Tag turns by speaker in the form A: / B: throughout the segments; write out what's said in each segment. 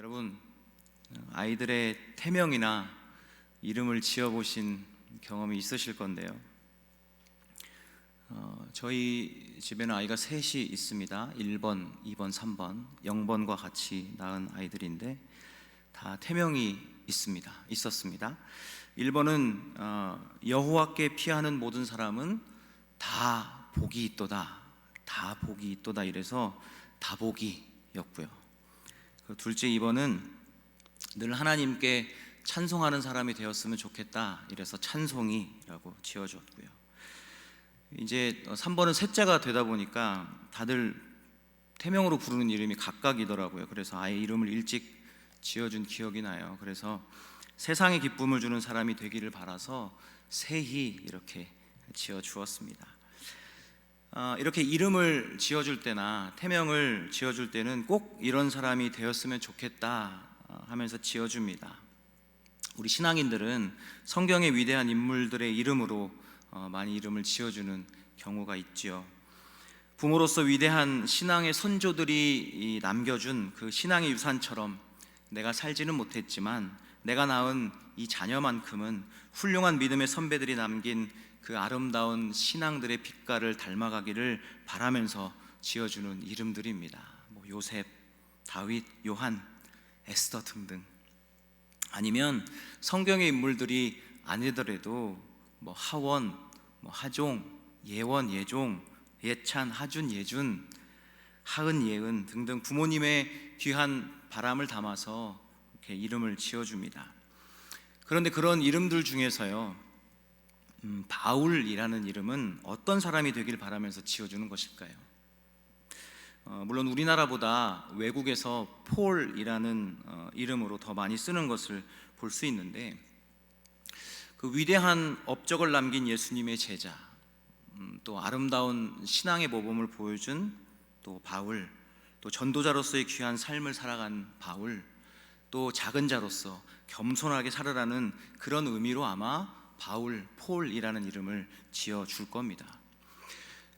A: 여러분, 아이들의 태명이나 이름을 지어보신 경험이 있으실 건데요. 저희 집에는 아이가 셋이 있습니다. 1번, 2번, 3번, 0번과 같이 낳은 아이들인데 다 태명이 있었습니다. 1번은 여호와께 피하는 모든 사람은 다 복이 있도다, 다 복이 있도다 이래서 다복이였고요. 둘째 2번은 늘 하나님께 찬송하는 사람이 되었으면 좋겠다 이래서 찬송이라고 지어줬고요. 이제 3번은 셋째가 되다 보니까 다들 태명으로 부르는 이름이 각각이더라고요. 그래서 아예 이름을 일찍 지어준 기억이 나요. 그래서 세상에 기쁨을 주는 사람이 되기를 바라서 세희 이렇게 지어주었습니다. 이렇게 이름을 지어줄 때나 태명을 지어줄 때는 꼭 이런 사람이 되었으면 좋겠다 하면서 지어줍니다. 우리 신앙인들은 성경의 위대한 인물들의 이름으로 많이 이름을 지어주는 경우가 있지요. 부모로서 위대한 신앙의 선조들이 남겨준 그 신앙의 유산처럼 내가 살지는 못했지만 내가 낳은 이 자녀만큼은 훌륭한 믿음의 선배들이 남긴 그 아름다운 신앙들의 빛깔을 닮아가기를 바라면서 지어주는 이름들입니다. 요셉, 다윗, 요한, 에스더 등등. 아니면 성경의 인물들이 아니더라도 하원, 하종, 예원, 예종, 예찬, 하준, 예준, 하은, 예은 등등 부모님의 귀한 바람을 담아서 이렇게 이름을 지어줍니다. 그런데 그런 이름들 중에서요, 바울이라는 이름은 어떤 사람이 되길 바라면서 지어주는 것일까요? 물론 우리나라보다 외국에서 폴이라는 이름으로 더 많이 쓰는 것을 볼 수 있는데, 그 위대한 업적을 남긴 예수님의 제자, 또 아름다운 신앙의 모범을 보여준 또 바울, 또 전도자로서의 귀한 삶을 살아간 바울, 또 작은 자로서 겸손하게 살아라는 그런 의미로 아마 바울, 폴이라는 이름을 지어줄 겁니다.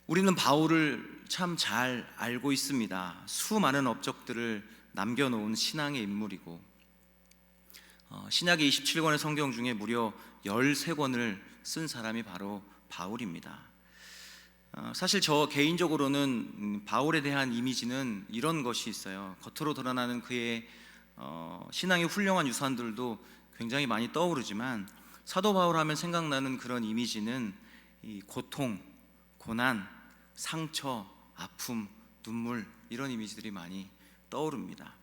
A: 우리는 바울을 참 잘 알고 있습니다. 수많은 업적들을 남겨놓은 신앙의 인물이고, 신약의 27권의 성경 중에 무려 13권을 쓴 사람이 바로 바울입니다. 사실 저 개인적으로는 바울에 대한 이미지는 이런 것이 있어요. 겉으로 드러나는 그의 신앙의 훌륭한 유산들도 굉장히 많이 떠오르지만 사도 바울 하면 생각나는 그런 이미지는 이 고통, 고난, 상처, 아픔, 눈물, 이런 이미지들이 많이 떠오릅니다.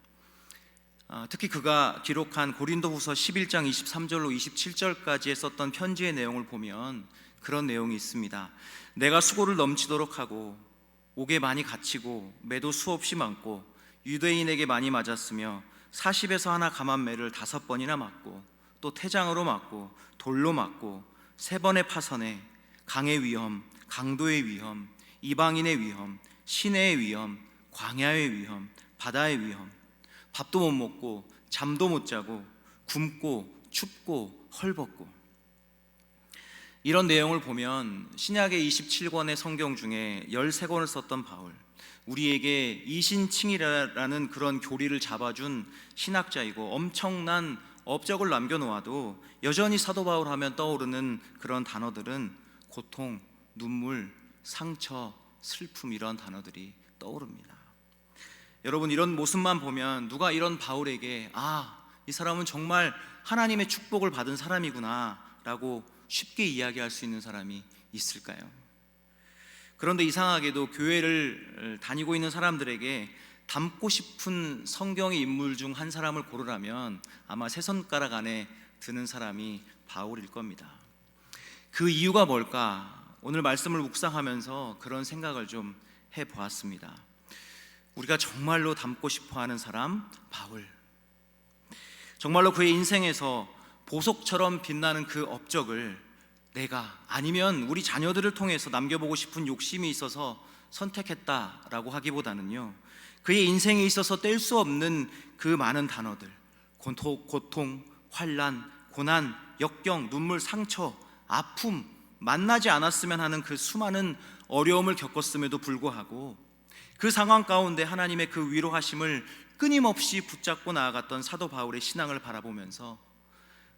A: 특히 그가 기록한 고린도후서 11장 23절로 27절까지에 썼던 편지의 내용을 보면 그런 내용이 있습니다. 내가 수고를 넘치도록 하고 옥에 많이 갇히고 매도 수없이 많고 유대인에게 많이 맞았으며 40에서 하나 감한 매를 5번이나 맞고 또 태장으로 맞고 돌로 맞고 3번의 파선에 강의 위험, 강도의 위험, 이방인의 위험, 시내의 위험, 광야의 위험, 바다의 위험, 밥도 못 먹고 잠도 못 자고 굶고 춥고 헐벗고. 이런 내용을 보면 신약의 27권의 성경 중에 13권을 썼던 바울, 우리에게 이신칭이라는 그런 교리를 잡아준 신학자이고 엄청난 업적을 남겨놓아도 여전히 사도 바울 하면 떠오르는 그런 단어들은 고통, 눈물, 상처, 슬픔, 이런 단어들이 떠오릅니다. 여러분, 이런 모습만 보면 누가 이런 바울에게 이 사람은 정말 하나님의 축복을 받은 사람이구나 라고 쉽게 이야기할 수 있는 사람이 있을까요? 그런데 이상하게도 교회를 다니고 있는 사람들에게 닮고 싶은 성경의 인물 중 한 사람을 고르라면 아마 세 손가락 안에 드는 사람이 바울일 겁니다. 그 이유가 뭘까? 오늘 말씀을 묵상하면서 그런 생각을 좀 해보았습니다. 우리가 정말로 닮고 싶어하는 사람, 바울. 정말로 그의 인생에서 보석처럼 빛나는 그 업적을 내가, 아니면 우리 자녀들을 통해서 남겨보고 싶은 욕심이 있어서 선택했다라고 하기보다는요, 그의 인생에 있어서 뗄 수 없는 그 많은 단어들, 고통, 환난, 고난, 역경, 눈물, 상처, 아픔, 만나지 않았으면 하는 그 수많은 어려움을 겪었음에도 불구하고 그 상황 가운데 하나님의 그 위로하심을 끊임없이 붙잡고 나아갔던 사도 바울의 신앙을 바라보면서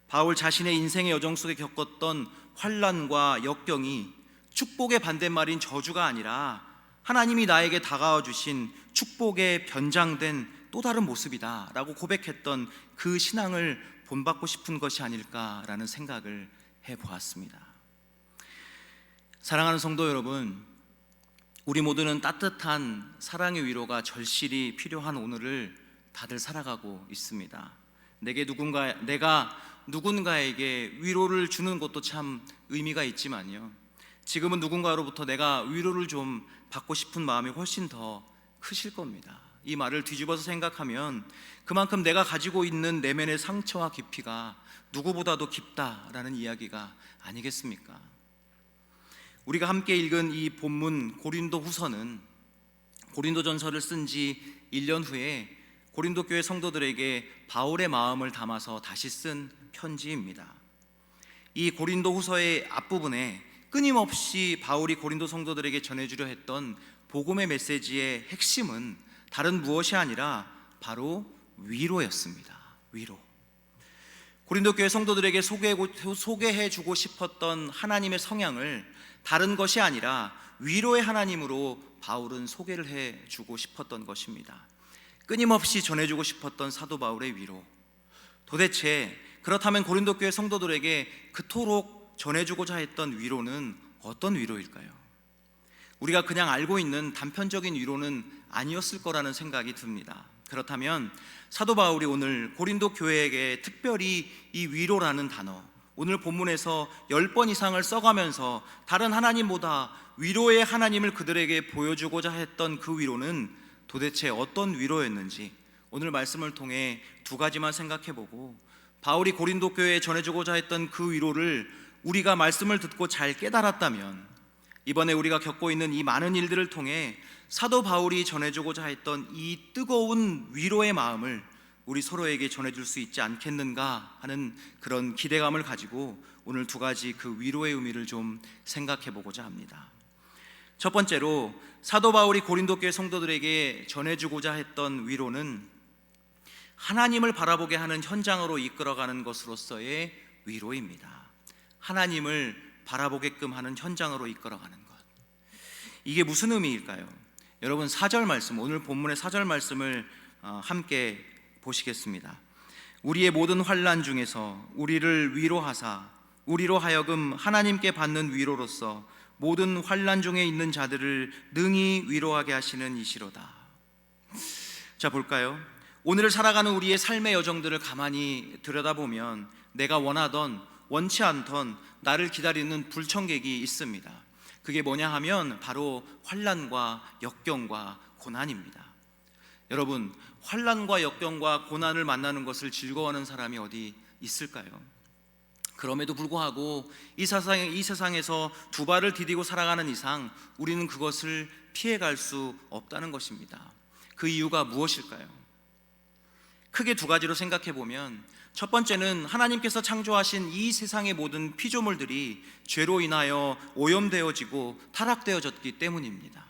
A: 바울 자신의 인생의 여정 속에 겪었던 환난과 역경이 축복의 반대말인 저주가 아니라 하나님이 나에게 다가와 주신 축복의 변장된 또 다른 모습이다 라고 고백했던 그 신앙을 본받고 싶은 것이 아닐까라는 생각을 해보았습니다. 사랑하는 성도 여러분, 우리 모두는 따뜻한 사랑의 위로가 절실히 필요한 오늘을 다들 살아가고 있습니다. 내가 누군가에게 위로를 주는 것도 참 의미가 있지만요, 지금은 누군가로부터 내가 위로를 좀 받고 싶은 마음이 훨씬 더 크실 겁니다. 이 말을 뒤집어서 생각하면 그만큼 내가 가지고 있는 내면의 상처와 깊이가 누구보다도 깊다라는 이야기가 아니겠습니까? 우리가 함께 읽은 이 본문 고린도후서는 고린도전서를 쓴 지 1년 후에 고린도 교회 성도들에게 바울의 마음을 담아서 다시 쓴 편지입니다. 이 고린도후서의 앞부분에 끊임없이 바울이 고린도 성도들에게 전해주려 했던 복음의 메시지의 핵심은 다른 무엇이 아니라 바로 위로였습니다. 위로. 고린도 교회 성도들에게 소개해주고 싶었던 하나님의 성향을 다른 것이 아니라 위로의 하나님으로 바울은 소개를 해주고 싶었던 것입니다. 끊임없이 전해주고 싶었던 사도 바울의 위로, 도대체 그렇다면 고린도 교회 성도들에게 그토록 전해주고자 했던 위로는 어떤 위로일까요? 우리가 그냥 알고 있는 단편적인 위로는 아니었을 거라는 생각이 듭니다. 그렇다면 사도 바울이 오늘 고린도 교회에게 특별히 이 위로라는 단어, 오늘 본문에서 10번 이상을 써가면서 다른 하나님보다 위로의 하나님을 그들에게 보여주고자 했던 그 위로는 도대체 어떤 위로였는지 오늘 말씀을 통해 두 가지만 생각해보고, 바울이 고린도 교회에 전해주고자 했던 그 위로를 우리가 말씀을 듣고 잘 깨달았다면 이번에 우리가 겪고 있는 이 많은 일들을 통해 사도 바울이 전해주고자 했던 이 뜨거운 위로의 마음을 우리 서로에게 전해줄 수 있지 않겠는가 하는 그런 기대감을 가지고 오늘 두 가지 그 위로의 의미를 좀 생각해 보고자 합니다. 첫 번째로 사도 바울이 고린도 교회 성도들에게 전해주고자 했던 위로는 하나님을 바라보게 하는 현장으로 이끌어가는 것으로서의 위로입니다. 하나님을 바라보게끔 하는 현장으로 이끌어가는 것, 이게 무슨 의미일까요? 여러분, 4절 말씀, 오늘 본문의 4절 말씀을 함께 보시겠습니다. 우리의 모든 환난 중에서 우리를 위로하사 우리로 하여금 하나님께 받는 위로로서 모든 환난 중에 있는 자들을 능히 위로하게 하시는 이시로다. 자, 볼까요? 오늘을 살아가는 우리의 삶의 여정들을 가만히 들여다보면 내가 원하던 원치 않던 나를 기다리는 불청객이 있습니다. 그게 뭐냐 하면 바로 환난과 역경과 고난입니다. 여러분, 환난과 역경과 고난을 만나는 것을 즐거워하는 사람이 어디 있을까요? 그럼에도 불구하고 이 세상에서 두 발을 디디고 살아가는 이상 우리는 그것을 피해갈 수 없다는 것입니다. 그 이유가 무엇일까요? 크게 두 가지로 생각해 보면, 첫 번째는 하나님께서 창조하신 이 세상의 모든 피조물들이 죄로 인하여 오염되어지고 타락되어졌기 때문입니다.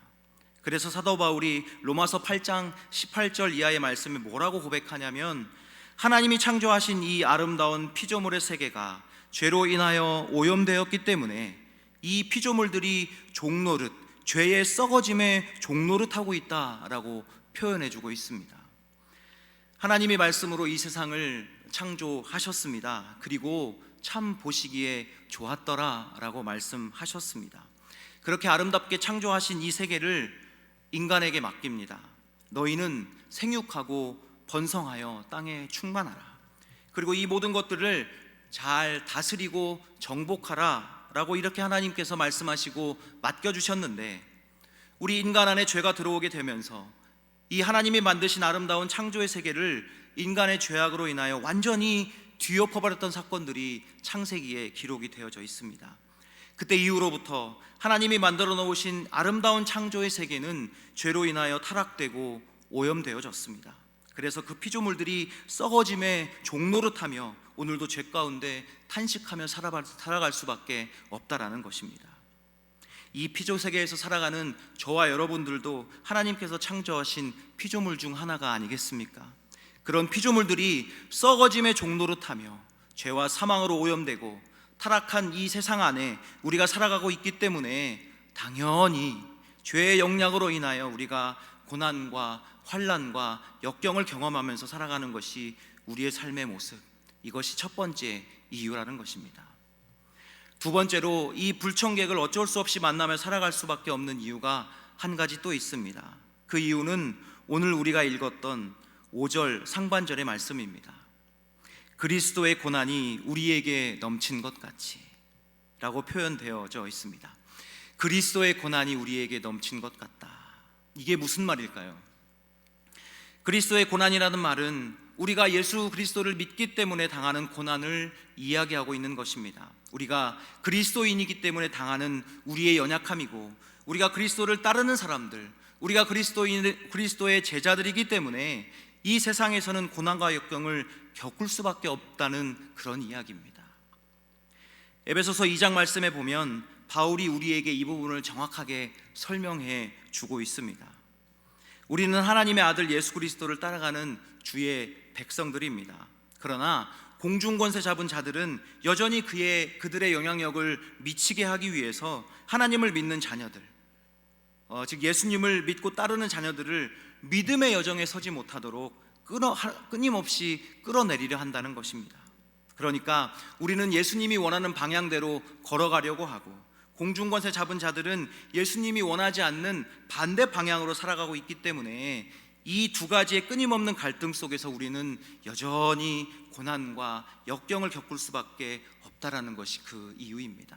A: 그래서 사도 바울이 로마서 8장 18절 이하의 말씀에 뭐라고 고백하냐면, 하나님이 창조하신 이 아름다운 피조물의 세계가 죄로 인하여 오염되었기 때문에 이 피조물들이 종노릇, 죄의 썩어짐에 종노릇하고 있다라고 표현해주고 있습니다. 하나님의 말씀으로 이 세상을 창조하셨습니다. 그리고 참 보시기에 좋았더라 라고 말씀하셨습니다. 그렇게 아름답게 창조하신 이 세계를 인간에게 맡깁니다. 너희는 생육하고 번성하여 땅에 충만하라. 그리고 이 모든 것들을 잘 다스리고 정복하라 라고 이렇게 하나님께서 말씀하시고 맡겨주셨는데, 우리 인간 안에 죄가 들어오게 되면서 이 하나님이 만드신 아름다운 창조의 세계를 인간의 죄악으로 인하여 완전히 뒤엎어버렸던 사건들이 창세기에 기록이 되어져 있습니다. 그때 이후로부터 하나님이 만들어 놓으신 아름다운 창조의 세계는 죄로 인하여 타락되고 오염되어졌습니다. 그래서 그 피조물들이 썩어짐에 종노릇하며 오늘도 죄 가운데 탄식하며 살아갈 수밖에 없다라는 것입니다. 이 피조 세계에서 살아가는 저와 여러분들도 하나님께서 창조하신 피조물 중 하나가 아니겠습니까? 그런 피조물들이 썩어짐의 종로로 타며 죄와 사망으로 오염되고 타락한 이 세상 안에 우리가 살아가고 있기 때문에 당연히 죄의 영향으로 인하여 우리가 고난과 환난과 역경을 경험하면서 살아가는 것이 우리의 삶의 모습, 이것이 첫 번째 이유라는 것입니다. 두 번째로 이 불청객을 어쩔 수 없이 만나며 살아갈 수밖에 없는 이유가 한 가지 또 있습니다. 그 이유는 오늘 우리가 읽었던 5절 상반절의 말씀입니다. 그리스도의 고난이 우리에게 넘친 것 같이 라고 표현되어져 있습니다. 그리스도의 고난이 우리에게 넘친 것 같다. 이게 무슨 말일까요? 그리스도의 고난이라는 말은 우리가 예수 그리스도를 믿기 때문에 당하는 고난을 이야기하고 있는 것입니다. 우리가 그리스도인이기 때문에 당하는 우리의 연약함이고, 우리가 그리스도를 따르는 사람들, 우리가 그리스도의 제자들이기 때문에 이 세상에서는 고난과 역경을 겪을 수밖에 없다는 그런 이야기입니다. 에베소서 2장 말씀에 보면 바울이 우리에게 이 부분을 정확하게 설명해 주고 있습니다. 우리는 하나님의 아들 예수 그리스도를 따라가는 주의 백성들입니다. 그러나 공중권세 잡은 자들은 여전히 그들의 영향력을 미치게 하기 위해서 하나님을 믿는 자녀들, 즉 예수님을 믿고 따르는 자녀들을 믿음의 여정에 서지 못하도록 끊임없이 끌어내리려 한다는 것입니다. 그러니까 우리는 예수님이 원하는 방향대로 걸어가려고 하고, 공중권세 잡은 자들은 예수님이 원하지 않는 반대 방향으로 살아가고 있기 때문에 이 두 가지의 끊임없는 갈등 속에서 우리는 여전히 고난과 역경을 겪을 수밖에 없다라는 것이 그 이유입니다.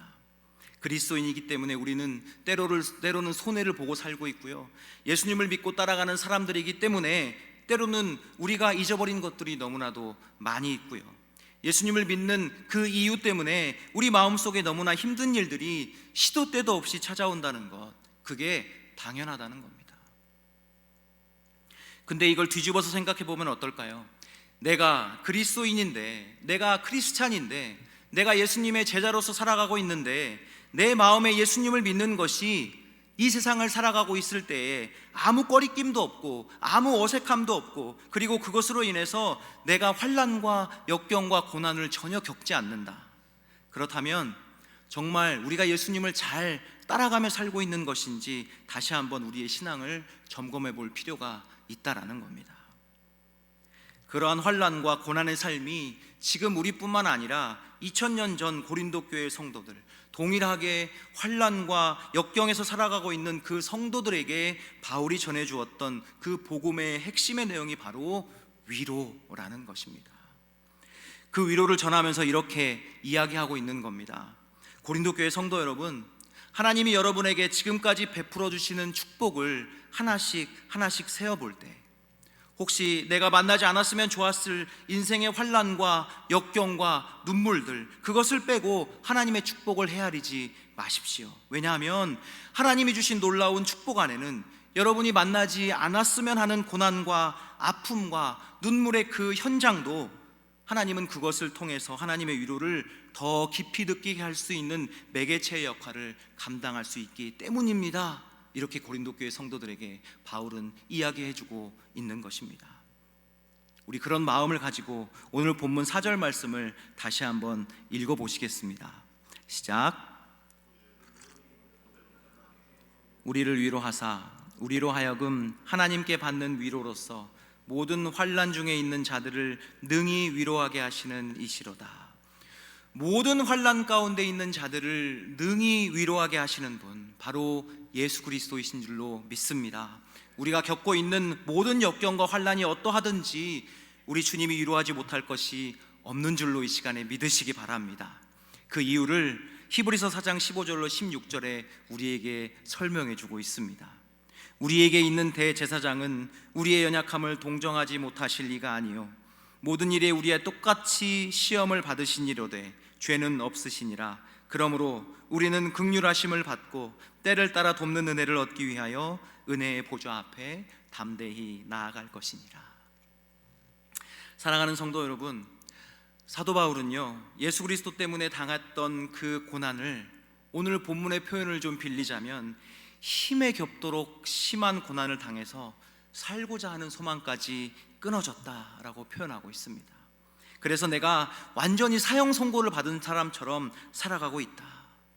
A: 그리스도인이기 때문에 우리는 때로는 손해를 보고 살고 있고요, 예수님을 믿고 따라가는 사람들이기 때문에 때로는 우리가 잊어버린 것들이 너무나도 많이 있고요, 예수님을 믿는 그 이유 때문에 우리 마음속에 너무나 힘든 일들이 시도 때도 없이 찾아온다는 것, 그게 당연하다는 겁니다. 근데 이걸 뒤집어서 생각해 보면 어떨까요? 내가 그리스도인인데, 내가 크리스찬인데, 내가 예수님의 제자로서 살아가고 있는데 내 마음에 예수님을 믿는 것이 이 세상을 살아가고 있을 때에 아무 꺼리낌도 없고 아무 어색함도 없고, 그리고 그것으로 인해서 내가 환난과 역경과 고난을 전혀 겪지 않는다. 그렇다면 정말 우리가 예수님을 잘 따라가며 살고 있는 것인지 다시 한번 우리의 신앙을 점검해 볼 필요가 있다라는 겁니다. 그러한 환난과 고난의 삶이 지금 우리뿐만 아니라 2000년 전 고린도 교회 성도들, 동일하게 환난과 역경에서 살아가고 있는 그 성도들에게 바울이 전해주었던 그 복음의 핵심의 내용이 바로 위로라는 것입니다. 그 위로를 전하면서 이렇게 이야기하고 있는 겁니다. 고린도 교회 성도 여러분, 하나님이 여러분에게 지금까지 베풀어 주시는 축복을 하나씩 세어볼 때, 혹시 내가 만나지 않았으면 좋았을 인생의 환난과 역경과 눈물들, 그것을 빼고 하나님의 축복을 헤아리지 마십시오. 왜냐하면 하나님이 주신 놀라운 축복 안에는 여러분이 만나지 않았으면 하는 고난과 아픔과 눈물의 그 현장도 하나님은 그것을 통해서 하나님의 위로를 더 깊이 느끼게 할 수 있는 매개체의 역할을 감당할 수 있기 때문입니다. 이렇게 고린도 교회 성도들에게 바울은 이야기해주고 있는 것입니다. 우리 그런 마음을 가지고 오늘 본문 4절 말씀을 다시 한번 읽어보시겠습니다. 시작. 우리를 위로하사 우리로 하여금 하나님께 받는 위로로서 모든 환난 중에 있는 자들을 능히 위로하게 하시는 이시로다. 모든 환난 가운데 있는 자들을 능히 위로하게 하시는 분, 바로 예수 그리스도이신 줄로 믿습니다. 우리가 겪고 있는 모든 역경과 환난이 어떠하든지 우리 주님이 위로하지 못할 것이 없는 줄로 이 시간에 믿으시기 바랍니다. 그 이유를 히브리서 4장 15절로 16절에 우리에게 설명해 주고 있습니다. 우리에게 있는 대제사장은 우리의 연약함을 동정하지 못하실 리가 아니요 모든 일에 우리의 똑같이 시험을 받으시니로되 죄는 없으시니라. 그러므로 우리는 긍휼하심을 받고 때를 따라 돕는 은혜를 얻기 위하여 은혜의 보좌 앞에 담대히 나아갈 것이니라. 사랑하는 성도 여러분, 사도 바울은요, 예수 그리스도 때문에 당했던 그 고난을 오늘 본문의 표현을 좀 빌리자면 힘에 겹도록 심한 고난을 당해서 살고자 하는 소망까지 끊어졌다라고 표현하고 있습니다. 그래서 내가 완전히 사형 선고를 받은 사람처럼 살아가고 있다.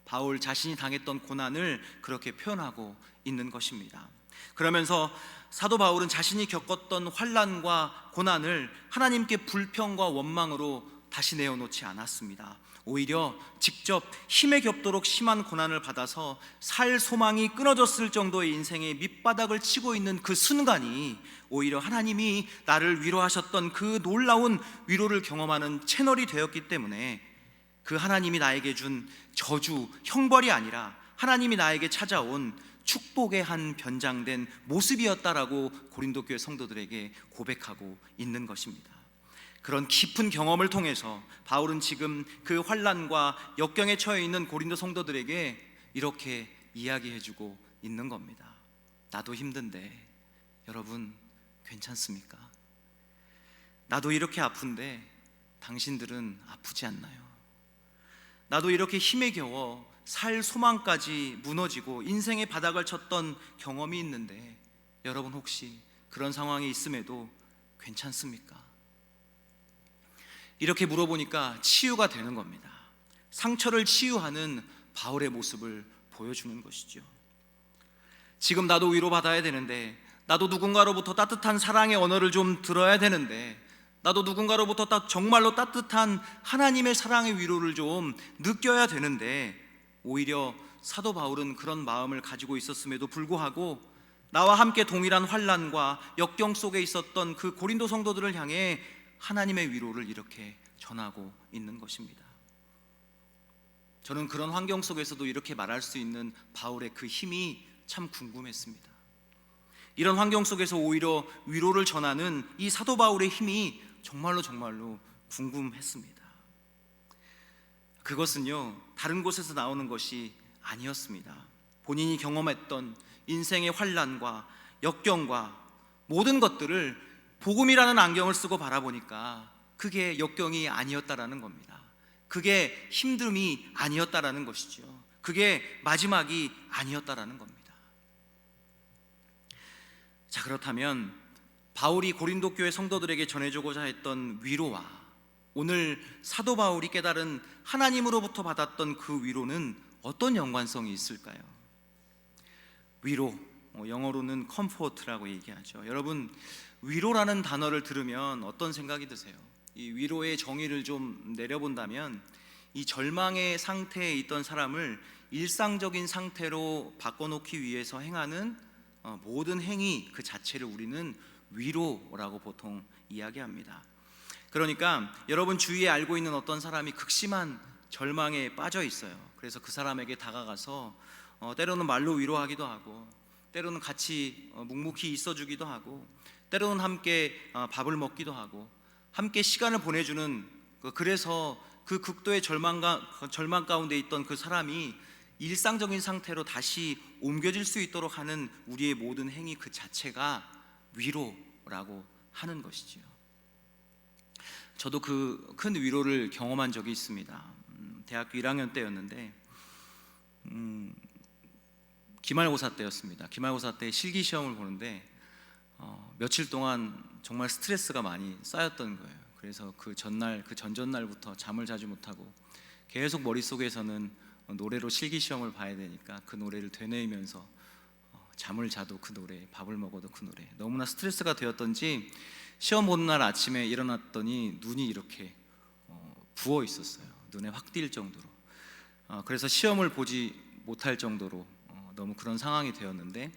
A: 바울 자신이 당했던 고난을 그렇게 표현하고 있는 것입니다. 그러면서 사도 바울은 자신이 겪었던 환난과 고난을 하나님께 불평과 원망으로 다시 내어놓지 않았습니다. 오히려 직접 힘에 겹도록 심한 고난을 받아서 살 소망이 끊어졌을 정도의 인생의 밑바닥을 치고 있는 그 순간이 오히려 하나님이 나를 위로하셨던 그 놀라운 위로를 경험하는 채널이 되었기 때문에 그 하나님이 나에게 준 저주, 형벌이 아니라 하나님이 나에게 찾아온 축복의 한 변장된 모습이었다라고 고린도 교회 성도들에게 고백하고 있는 것입니다. 그런 깊은 경험을 통해서 바울은 지금 그 환난과 역경에 처해 있는 고린도 성도들에게 이렇게 이야기해주고 있는 겁니다. 나도 힘든데 여러분 괜찮습니까? 나도 이렇게 아픈데 당신들은 아프지 않나요? 나도 이렇게 힘에 겨워 살 소망까지 무너지고 인생의 바닥을 쳤던 경험이 있는데 여러분 혹시 그런 상황에 있음에도 괜찮습니까? 이렇게 물어보니까 치유가 되는 겁니다. 상처를 치유하는 바울의 모습을 보여주는 것이죠. 지금 나도 위로받아야 되는데, 나도 누군가로부터 따뜻한 사랑의 언어를 좀 들어야 되는데, 나도 누군가로부터 정말로 따뜻한 하나님의 사랑의 위로를 좀 느껴야 되는데, 오히려 사도 바울은 그런 마음을 가지고 있었음에도 불구하고 나와 함께 동일한 환난과 역경 속에 있었던 그 고린도 성도들을 향해 하나님의 위로를 이렇게 전하고 있는 것입니다. 저는 그런 환경 속에서도 이렇게 말할 수 있는 바울의 그 힘이 참 궁금했습니다. 이런 환경 속에서 오히려 위로를 전하는 이 사도 바울의 힘이 정말로 궁금했습니다. 그것은요, 다른 곳에서 나오는 것이 아니었습니다. 본인이 경험했던 인생의 환난과 역경과 모든 것들을 복음이라는 안경을 쓰고 바라보니까 그게 역경이 아니었다라는 겁니다. 그게 힘듦이 아니었다라는 것이죠. 그게 마지막이 아니었다라는 겁니다. 자, 그렇다면 바울이 고린도 교회 성도들에게 전해주고자 했던 위로와 오늘 사도 바울이 깨달은 하나님으로부터 받았던 그 위로는 어떤 연관성이 있을까요? 위로, 영어로는 comfort라고 얘기하죠. 여러분, 위로라는 단어를 들으면 어떤 생각이 드세요? 이 위로의 정의를 좀 내려본다면 이 절망의 상태에 있던 사람을 일상적인 상태로 바꿔놓기 위해서 행하는 모든 행위 그 자체를 우리는 위로라고 보통 이야기합니다. 그러니까 여러분 주위에 알고 있는 어떤 사람이 극심한 절망에 빠져 있어요. 그래서 그 사람에게 다가가서 때로는 말로 위로하기도 하고, 때로는 같이 묵묵히 있어주기도 하고, 때로는 함께 밥을 먹기도 하고, 함께 시간을 보내주는, 그래서 그 극도의 절망 가운데 있던 그 사람이 일상적인 상태로 다시 옮겨질 수 있도록 하는 우리의 모든 행위 그 자체가 위로라고 하는 것이지요. 저도 그 큰 위로를 경험한 적이 있습니다. 대학교 1학년 때였는데 기말고사 때였습니다. 기말고사 때 실기시험을 보는데 며칠 동안 정말 스트레스가 많이 쌓였던 거예요. 그래서 그 전전날부터 잠을 자지 못하고 계속 머릿속에서는 노래로 실기시험을 봐야 되니까 그 노래를 되뇌이면서 잠을 자도 그 노래, 밥을 먹어도 그 노래, 너무나 스트레스가 되었던지 시험 보는 날 아침에 일어났더니 눈이 이렇게 부어 있었어요. 눈에 확 띌 정도로. 그래서 시험을 보지 못할 정도로 너무 그런 상황이 되었는데,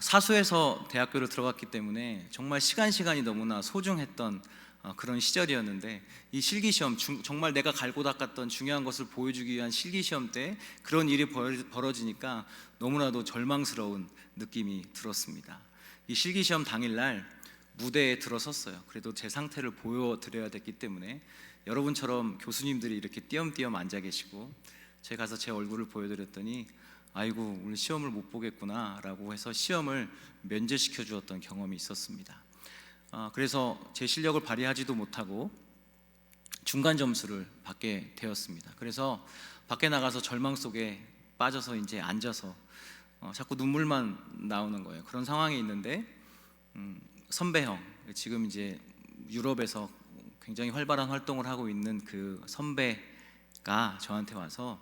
A: 사수해서 대학교를 들어갔기 때문에 정말 시간이 너무나 소중했던 그런 시절이었는데, 이 실기시험, 정말 내가 갈고 닦았던 중요한 것을 보여주기 위한 실기시험 때 그런 일이 벌어지니까 너무나도 절망스러운 느낌이 들었습니다. 이 실기시험 당일날 무대에 들어섰어요. 그래도 제 상태를 보여드려야 됐기 때문에 여러분처럼 교수님들이 이렇게 띄엄띄엄 앉아 계시고, 제가 가서 제 얼굴을 보여드렸더니 아이고 오늘 시험을 못 보겠구나 라고 해서 시험을 면제시켜 주었던 경험이 있었습니다. 그래서 제 실력을 발휘하지도 못하고 중간 점수를 받게 되었습니다. 그래서 밖에 나가서 절망 속에 빠져서 이제 앉아서 자꾸 눈물만 나오는 거예요. 그런 상황에 있는데 선배 형, 지금 이제 유럽에서 굉장히 활발한 활동을 하고 있는 그 선배가 저한테 와서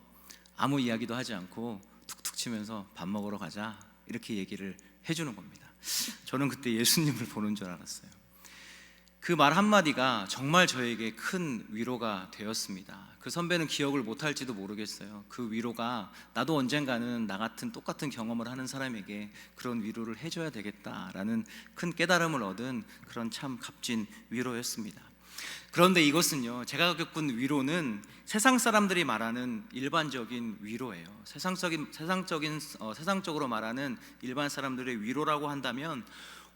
A: 아무 이야기도 하지 않고 툭툭 치면서 밥 먹으러 가자 이렇게 얘기를 해주는 겁니다. 저는 그때 예수님을 보는 줄 알았어요. 그 말 한마디가 정말 저에게 큰 위로가 되었습니다. 그 선배는 기억을 못할지도 모르겠어요. 그 위로가 나도 언젠가는 나 같은 똑같은 경험을 하는 사람에게 그런 위로를 해줘야 되겠다라는 큰 깨달음을 얻은 그런 참 값진 위로였습니다. 그런데 이것은요, 제가 겪은 위로는 세상 사람들이 말하는 일반적인 위로예요. 세상적으로 말하는 일반 사람들의 위로라고 한다면,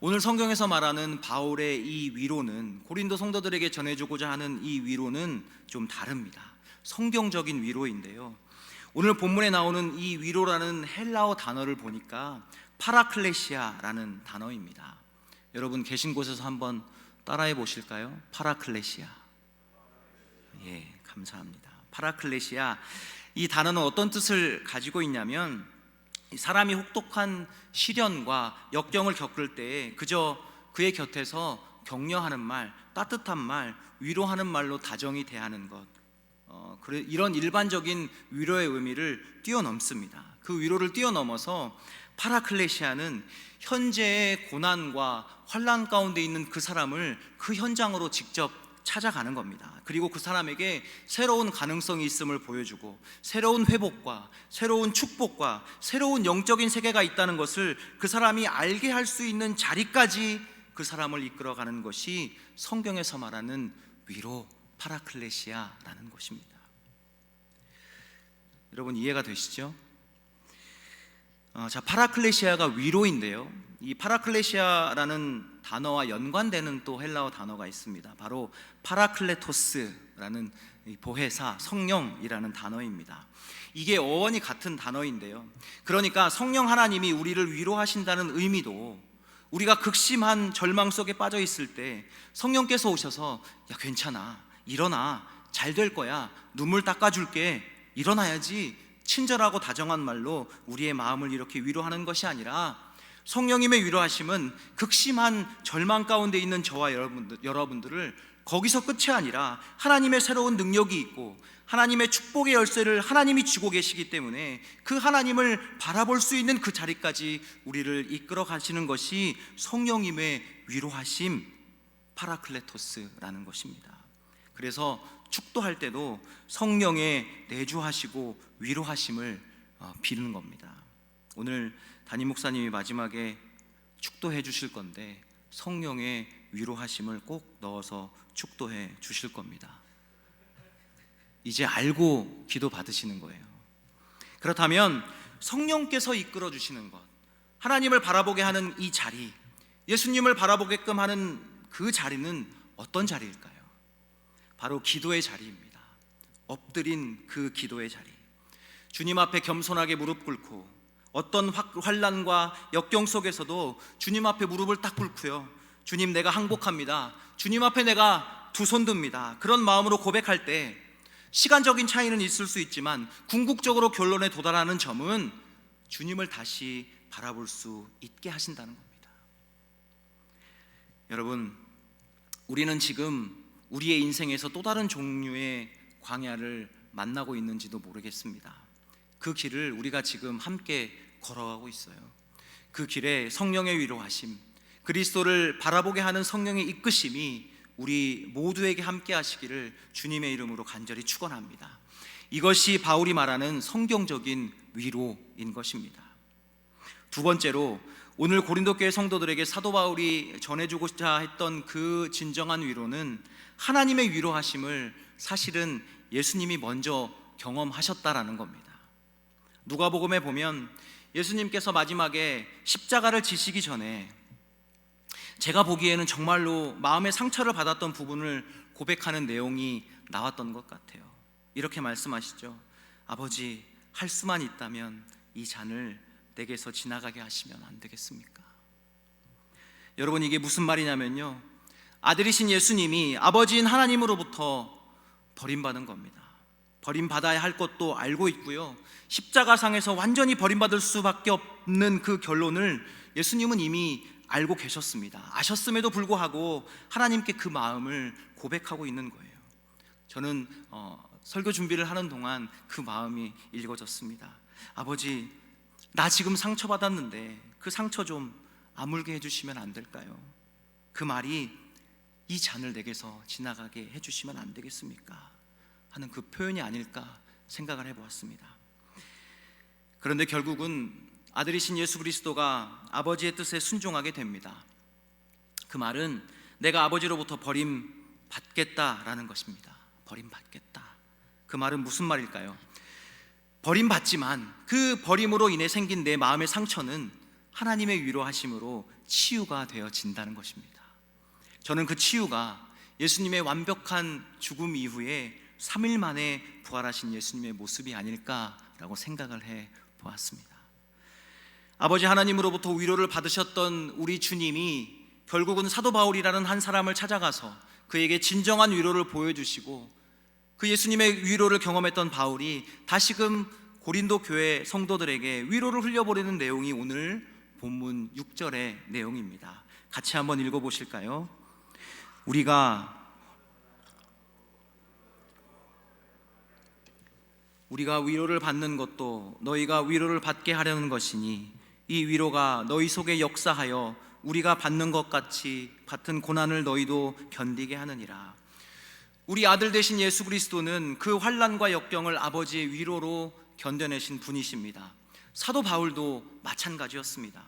A: 오늘 성경에서 말하는 바울의 이 위로는, 고린도 성도들에게 전해주고자 하는 이 위로는 좀 다릅니다. 성경적인 위로인데요, 오늘 본문에 나오는 이 위로라는 헬라어 단어를 보니까 파라클레시아라는 단어입니다. 여러분 계신 곳에서 한번 따라해 보실까요? 파라클레시아. 예, 감사합니다. 파라클레시아, 이 단어는 어떤 뜻을 가지고 있냐면, 사람이 혹독한 시련과 역경을 겪을 때 그저 그의 곁에서 격려하는 말, 따뜻한 말, 위로하는 말로 다정히 대하는 것, 이런 일반적인 위로의 의미를 뛰어넘습니다. 그 위로를 뛰어넘어서 파라클레시아는 현재의 고난과 환난 가운데 있는 그 사람을 그 현장으로 직접 찾아가는 겁니다. 그리고 그 사람에게 새로운 가능성이 있음을 보여주고, 새로운 회복과 새로운 축복과 새로운 영적인 세계가 있다는 것을 그 사람이 알게 할 수 있는 자리까지 그 사람을 이끌어가는 것이 성경에서 말하는 위로, 파라클레시아라는 것입니다. 여러분 이해가 되시죠? 자, 파라클레시아가 위로인데요, 이 파라클레시아라는 단어와 연관되는 또 헬라어 단어가 있습니다. 바로 파라클레토스라는 보혜사, 성령이라는 단어입니다. 이게 어원이 같은 단어인데요, 그러니까 성령 하나님이 우리를 위로하신다는 의미도, 우리가 극심한 절망 속에 빠져 있을 때 성령께서 오셔서 야 괜찮아, 일어나, 잘 될 거야, 눈물 닦아줄게, 일어나야지, 친절하고 다정한 말로 우리의 마음을 이렇게 위로하는 것이 아니라, 성령님의 위로하심은 극심한 절망 가운데 있는 저와 여러분들을 거기서 끝이 아니라 하나님의 새로운 능력이 있고 하나님의 축복의 열쇠를 하나님이 쥐고 계시기 때문에 그 하나님을 바라볼 수 있는 그 자리까지 우리를 이끌어 가시는 것이 성령님의 위로하심, 파라클레토스라는 것입니다. 그래서 축도할 때도 성령의 내주하시고 위로하심을 비는 겁니다. 오늘 담임 목사님이 마지막에 축도해 주실 건데 성령의 위로하심을 꼭 넣어서 축도해 주실 겁니다. 이제 알고 기도 받으시는 거예요. 그렇다면 성령께서 이끌어 주시는 것, 하나님을 바라보게 하는 이 자리, 예수님을 바라보게끔 하는 그 자리는 어떤 자리일까요? 바로 기도의 자리입니다. 엎드린 그 기도의 자리, 주님 앞에 겸손하게 무릎 꿇고, 어떤 환난과 역경 속에서도 주님 앞에 무릎을 딱 꿇고요, 주님 내가 항복합니다, 주님 앞에 내가 두 손 듭니다, 그런 마음으로 고백할 때 시간적인 차이는 있을 수 있지만 궁극적으로 결론에 도달하는 점은 주님을 다시 바라볼 수 있게 하신다는 겁니다. 여러분, 우리는 지금 우리의 인생에서 또 다른 종류의 광야를 만나고 있는지도 모르겠습니다. 그 길을 우리가 지금 함께 걸어가고 있어요. 그 길에 성령의 위로하심, 그리스도를 바라보게 하는 성령의 이끄심이 우리 모두에게 함께 하시기를 주님의 이름으로 간절히 축원합니다. 이것이 바울이 말하는 성경적인 위로인 것입니다. 두 번째로, 오늘 고린도 교회 성도들에게 사도 바울이 전해주고자 했던 그 진정한 위로는 하나님의 위로하심을 사실은 예수님이 먼저 경험하셨다라는 겁니다. 누가복음에 보면 예수님께서 마지막에 십자가를 지시기 전에 제가 보기에는 정말로 마음의 상처를 받았던 부분을 고백하는 내용이 나왔던 것 같아요. 이렇게 말씀하시죠. 아버지, 할 수만 있다면 이 잔을 내게서 지나가게 하시면 안 되겠습니까? 여러분, 이게 무슨 말이냐면요, 아들이신 예수님이 아버지인 하나님으로부터 버림받은 겁니다. 버림받아야 할 것도 알고 있고요, 십자가상에서 완전히 버림받을 수밖에 없는 그 결론을 예수님은 이미 알고 계셨습니다. 아셨음에도 불구하고 하나님께 그 마음을 고백하고 있는 거예요. 저는 설교 준비를 하는 동안 그 마음이 읽어졌습니다. 아버지, 나 지금 상처받았는데 그 상처 좀 아물게 해주시면 안 될까요? 그 말이 이 잔을 내게서 지나가게 해주시면 안 되겠습니까? 하는 그 표현이 아닐까 생각을 해보았습니다. 그런데 결국은 아들이신 예수 그리스도가 아버지의 뜻에 순종하게 됩니다. 그 말은 내가 아버지로부터 버림받겠다라는 것입니다. 버림받겠다. 그 말은 무슨 말일까요? 버림받지만 그 버림으로 인해 생긴 내 마음의 상처는 하나님의 위로하심으로 치유가 되어진다는 것입니다. 저는 그 치유가 예수님의 완벽한 죽음 이후에 3일 만에 부활하신 예수님의 모습이 아닐까라고 생각을 해 보았습니다. 아버지 하나님으로부터 위로를 받으셨던 우리 주님이 결국은 사도 바울이라는 한 사람을 찾아가서 그에게 진정한 위로를 보여주시고, 그 예수님의 위로를 경험했던 바울이 다시금 고린도 교회 성도들에게 위로를 흘려보내는 내용이 오늘 본문 6절의 내용입니다. 같이 한번 읽어보실까요? 우리가 위로를 받는 것도 너희가 위로를 받게 하려는 것이니 이 위로가 너희 속에 역사하여 우리가 받는 것 같이 같은 고난을 너희도 견디게 하느니라. 우리 아들 되신 예수 그리스도는 그 환난과 역경을 아버지의 위로로 견뎌내신 분이십니다. 사도 바울도 마찬가지였습니다.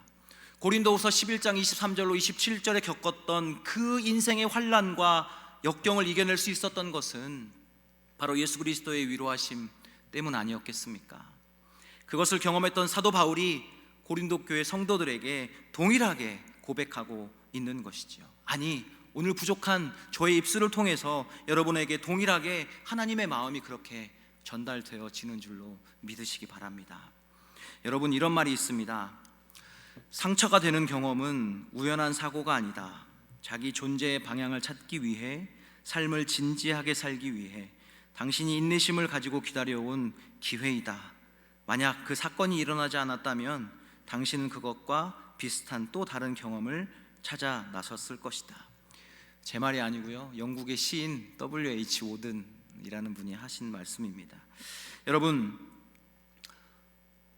A: 고린도후서 11장 23절로 27절에 겪었던 그 인생의 환난과 역경을 이겨낼 수 있었던 것은 바로 예수 그리스도의 위로하심 때문 아니었겠습니까? 그것을 경험했던 사도 바울이 고린도 교회 성도들에게 동일하게 고백하고 있는 것이지요. 아니, 오늘 부족한 저의 입술을 통해서 여러분에게 동일하게 하나님의 마음이 그렇게 전달되어지는 줄로 믿으시기 바랍니다. 여러분, 이런 말이 있습니다. 상처가 되는 경험은 우연한 사고가 아니다. 자기 존재의 방향을 찾기 위해, 삶을 진지하게 살기 위해 당신이 인내심을 가지고 기다려온 기회이다. 만약 그 사건이 일어나지 않았다면 당신은 그것과 비슷한 또 다른 경험을 찾아 나섰을 것이다. 제 말이 아니고요, 영국의 시인 W.H. 오든이라는 분이 하신 말씀입니다. 여러분,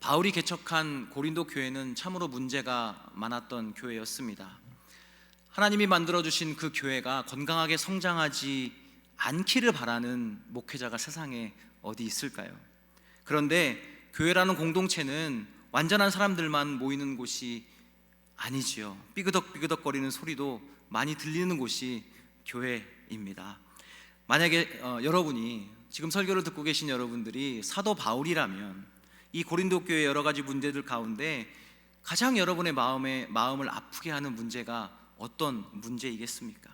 A: 바울이 개척한 고린도 교회는 참으로 문제가 많았던 교회였습니다. 하나님이 만들어주신 그 교회가 건강하게 성장하지 않기를 바라는 목회자가 세상에 어디 있을까요? 그런데 교회라는 공동체는 완전한 사람들만 모이는 곳이 아니지요. 삐그덕삐그덕거리는 소리도 많이 들리는 곳이 교회입니다. 만약에 여러분이 지금 설교를 듣고 계신 여러분들이 사도 바울이라면 이 고린도 교회의 여러 가지 문제들 가운데 가장 여러분의 마음을 아프게 하는 문제가 어떤 문제이겠습니까?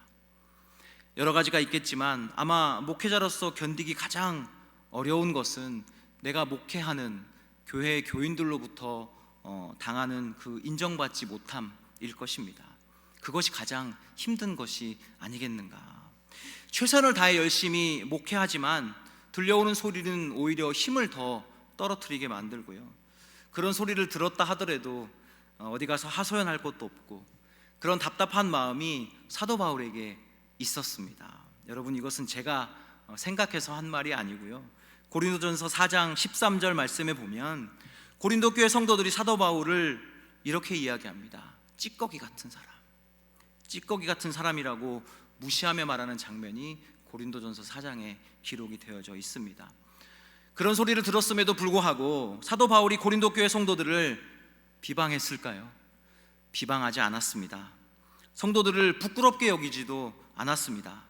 A: 여러 가지가 있겠지만 아마 목회자로서 견디기 가장 어려운 것은 내가 목회하는 교회의 교인들로부터 당하는 그 인정받지 못함일 것입니다. 그것이 가장 힘든 것이 아니겠는가. 최선을 다해 열심히 목회하지만 들려오는 소리는 오히려 힘을 더 떨어뜨리게 만들고요, 그런 소리를 들었다 하더라도 어디 가서 하소연할 것도 없고, 그런 답답한 마음이 사도 바울에게 있었습니다. 여러분, 이것은 제가 생각해서 한 말이 아니고요, 고린도전서 4장 13절 말씀에 보면 고린도 교회 성도들이 사도 바울을 이렇게 이야기합니다. 찌꺼기 같은 사람, 찌꺼기 같은 사람이라고 무시하며 말하는 장면이 고린도전서 4장에 기록이 되어져 있습니다. 그런 소리를 들었음에도 불구하고 사도 바울이 고린도 교회 성도들을 비방했을까요? 비방하지 않았습니다. 성도들을 부끄럽게 여기지도 않았습니다.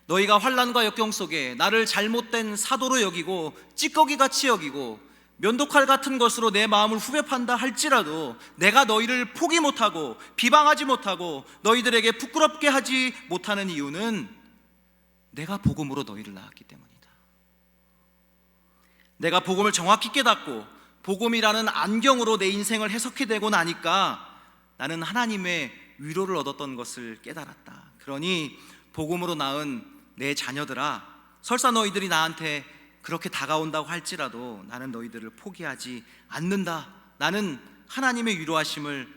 A: 너희가 환난과 역경 속에 나를 잘못된 사도로 여기고 찌꺼기같이 여기고 면도칼 같은 것으로 내 마음을 후벼판다 할지라도 내가 너희를 포기 못하고 비방하지 못하고 너희들에게 부끄럽게 하지 못하는 이유는 내가 복음으로 너희를 낳았기 때문이다. 내가 복음을 정확히 깨닫고 복음이라는 안경으로 내 인생을 해석해내고 나니까 나는 하나님의 위로를 얻었던 것을 깨달았다. 그러니 복음으로 낳은 내 자녀들아, 설사 너희들이 나한테 그렇게 다가온다고 할지라도 나는 너희들을 포기하지 않는다. 나는 하나님의 위로하심을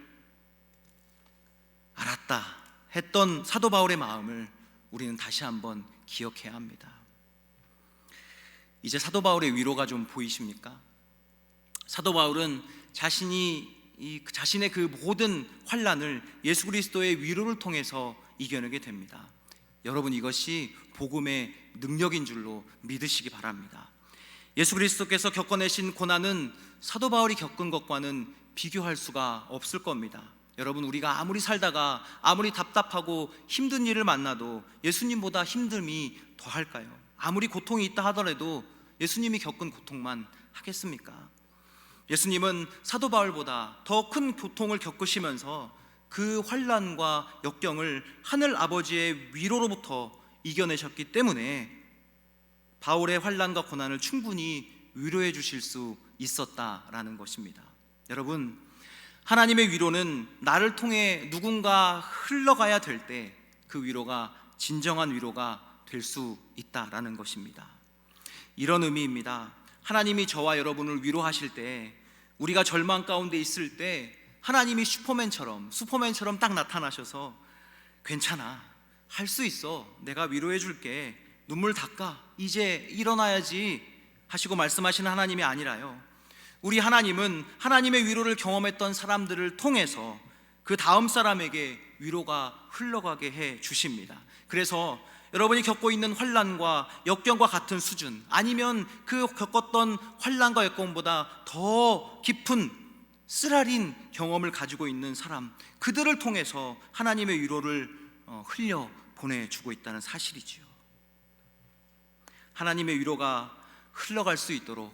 A: 알았다 했던 사도 바울의 마음을 우리는 다시 한번 기억해야 합니다. 이제 사도 바울의 위로가 좀 보이십니까? 사도 바울은 자신의 그 모든 환난을 예수 그리스도의 위로를 통해서 이겨내게 됩니다. 여러분, 이것이 복음의 능력인 줄로 믿으시기 바랍니다. 예수 그리스도께서 겪어내신 고난은 사도 바울이 겪은 것과는 비교할 수가 없을 겁니다. 여러분, 우리가 아무리 살다가 아무리 답답하고 힘든 일을 만나도 예수님보다 힘듦이 더할까요? 아무리 고통이 있다 하더라도 예수님이 겪은 고통만 하겠습니까? 예수님은 사도 바울보다 더 큰 고통을 겪으시면서 그 환난과 역경을 하늘 아버지의 위로로부터 이겨내셨기 때문에 바울의 환난과 고난을 충분히 위로해 주실 수 있었다라는 것입니다. 여러분, 하나님의 위로는 나를 통해 누군가 흘러가야 될 때 그 위로가 진정한 위로가 될 수 있다라는 것입니다. 이런 의미입니다. 하나님이 저와 여러분을 위로하실 때, 우리가 절망 가운데 있을 때 하나님이 슈퍼맨처럼 딱 나타나셔서 괜찮아, 할 수 있어, 내가 위로해 줄게, 눈물 닦아, 이제 일어나야지 하시고 말씀하시는 하나님이 아니라요, 우리 하나님은 하나님의 위로를 경험했던 사람들을 통해서 그 다음 사람에게 위로가 흘러가게 해 주십니다. 그래서 여러분이 겪고 있는 환난과 역경과 같은 수준, 아니면 그 겪었던 환난과 역경보다 더 깊은 쓰라린 경험을 가지고 있는 사람, 그들을 통해서 하나님의 위로를 흘려 보내주고 있다는 사실이지요. 하나님의 위로가 흘러갈 수 있도록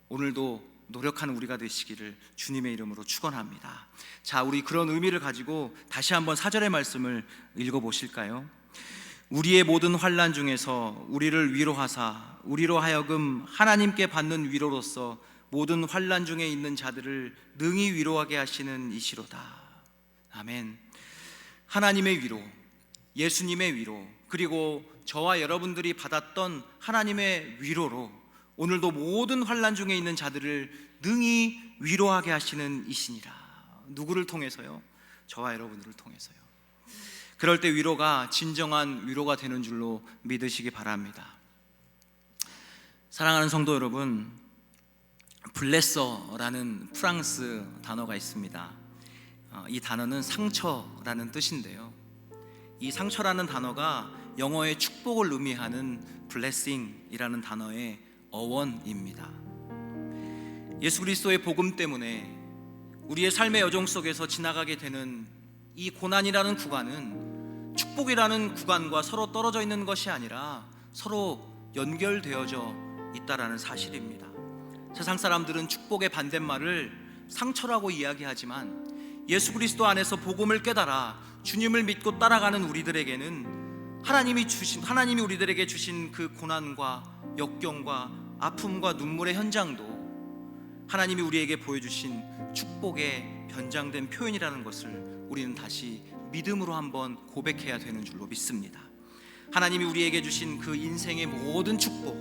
A: 오늘도 노력하는 우리가 되시기를 주님의 이름으로 축원합니다. 자, 우리 그런 의미를 가지고 다시 한번 4절의 말씀을 읽어보실까요? 우리의 모든 환난 중에서 우리를 위로하사 우리로 하여금 하나님께 받는 위로로서 모든 환난 중에 있는 자들을 능히 위로하게 하시는 이시로다. 아멘. 하나님의 위로, 예수님의 위로, 그리고 저와 여러분들이 받았던 하나님의 위로로 오늘도 모든 환난 중에 있는 자들을 능히 위로하게 하시는 이시니라. 누구를 통해서요? 저와 여러분들을 통해서요. 그럴 때 위로가 진정한 위로가 되는 줄로 믿으시기 바랍니다. 사랑하는 성도 여러분, 블레서라는 프랑스 단어가 있습니다. 이 단어는 상처라는 뜻인데요, 이 상처라는 단어가 영어의 축복을 의미하는 blessing이라는 단어의 어원입니다. 예수 그리스도의 복음 때문에 우리의 삶의 여정 속에서 지나가게 되는 이 고난이라는 구간은 축복이라는 구간과 서로 떨어져 있는 것이 아니라 서로 연결되어져 있다라는 사실입니다. 세상 사람들은 축복의 반대말을 상처라고 이야기하지만 예수 그리스도 안에서 복음을 깨달아 주님을 믿고 따라가는 우리들에게는 하나님이 우리들에게 주신 그 고난과 역경과 아픔과 눈물의 현장도 하나님이 우리에게 보여주신 축복의 변장된 표현이라는 것을 우리는 다시 믿음으로 한번 고백해야 되는 줄로 믿습니다. 하나님이 우리에게 주신 그 인생의 모든 축복,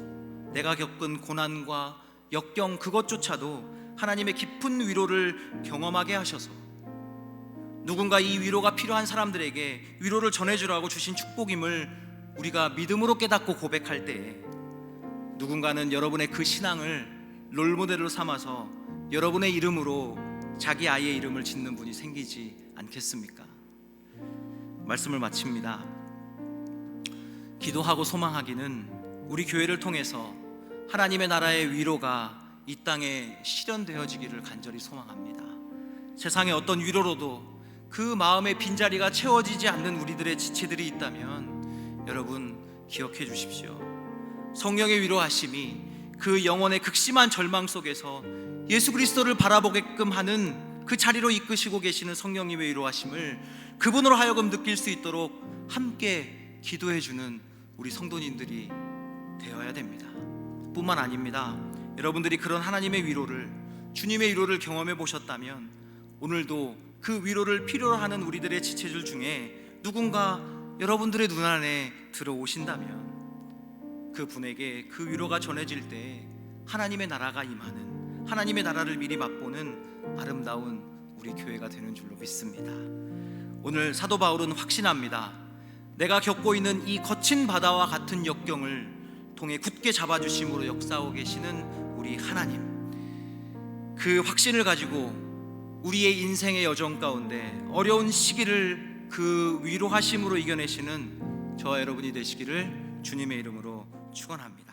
A: 내가 겪은 고난과 역경 그것조차도 하나님의 깊은 위로를 경험하게 하셔서 누군가 이 위로가 필요한 사람들에게 위로를 전해주라고 주신 축복임을 우리가 믿음으로 깨닫고 고백할 때에 누군가는 여러분의 그 신앙을 롤모델로 삼아서 여러분의 이름으로 자기 아이의 이름을 짓는 분이 생기지 않겠습니까? 말씀을 마칩니다. 기도하고 소망하기는 우리 교회를 통해서 하나님의 나라의 위로가 이 땅에 실현되어지기를 간절히 소망합니다. 세상의 어떤 위로로도 그 마음의 빈자리가 채워지지 않는 우리들의 지체들이 있다면 여러분 기억해 주십시오. 성령의 위로하심이 그 영혼의 극심한 절망 속에서 예수 그리스도를 바라보게끔 하는 그 자리로 이끄시고 계시는 성령님의 위로하심을 그분으로 하여금 느낄 수 있도록 함께 기도해 주는 우리 성도님들이 되어야 됩니다. 뿐만 아닙니다. 여러분들이 그런 하나님의 위로를, 주님의 위로를 경험해 보셨다면 오늘도 그 위로를 필요로 하는 우리들의 지체들 중에 누군가 여러분들의 눈 안에 들어오신다면 그 분에게 그 위로가 전해질 때 하나님의 나라가 임하는, 하나님의 나라를 미리 맛보는 아름다운 우리 교회가 되는 줄로 믿습니다. 오늘 사도 바울은 확신합니다. 내가 겪고 있는 이 거친 바다와 같은 역경을 통해 굳게 잡아주심으로 역사하고 계시는 우리 하나님, 그 확신을 가지고 우리의 인생의 여정 가운데 어려운 시기를 그 위로하심으로 이겨내시는 저와 여러분이 되시기를 주님의 이름으로 축원합니다.